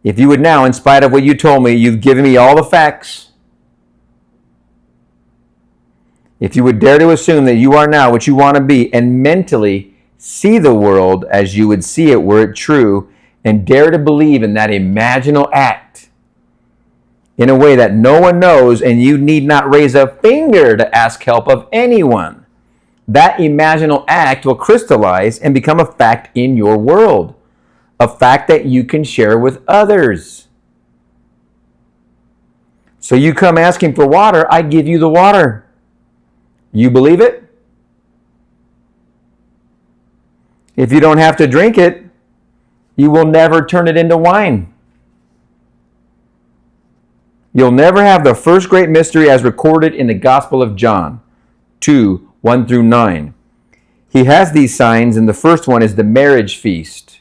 If you would now, in spite of what you told me, you've given me all the facts. If you would dare to assume that you are now what you want to be and mentally see the world as you would see it were it true, and dare to believe in that imaginal act in a way that no one knows and you need not raise a finger to ask help of anyone, that imaginal act will crystallize and become a fact in your world, a fact that you can share with others. So you come asking for water, I give you the water. You believe it? If you don't have to drink it, you will never turn it into wine. You'll never have the first great mystery as recorded in the Gospel of John 2, 1 through 9. He has these signs, and the first one is the marriage feast.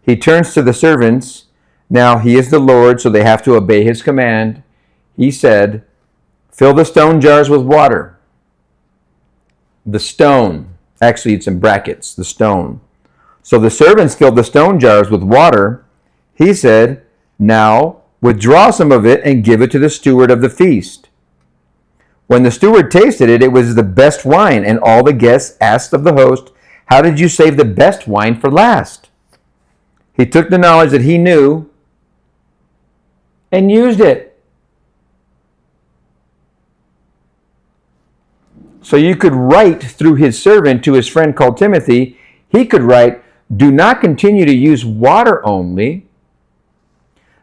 He turns to the servants. Now he is the Lord, so they have to obey his command. He said, fill the stone jars with water. The stone, actually it's in brackets, the stone. So the servants filled the stone jars with water. He said, now withdraw some of it and give it to the steward of the feast. When the steward tasted it, it was the best wine, and all the guests asked of the host, how did you save the best wine for last? He took the knowledge that he knew and used it. So you could write through his servant to his friend called Timothy, he could write, do not continue to use water only,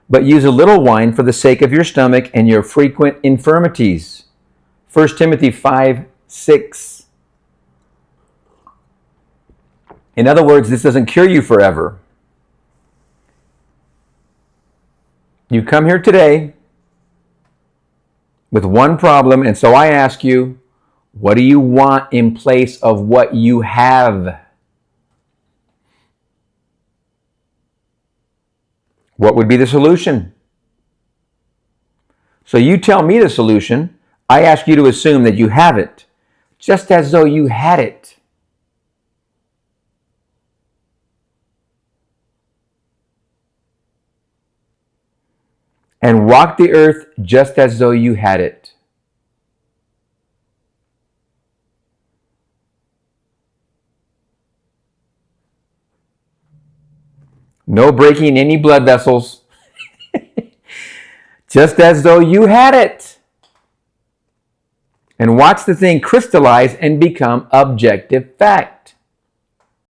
but use a little wine for the sake of your stomach and your frequent infirmities. 1 Timothy 5, 6. In other words, this doesn't cure you forever. You come here today with one problem, and so I ask you, what do you want in place of what you have? What would be the solution? So you tell me the solution. I ask you to assume that you have it, just as though you had it. And walk the earth just as though you had it. No breaking any blood vessels. Just as though you had it. And watch the thing crystallize and become objective fact.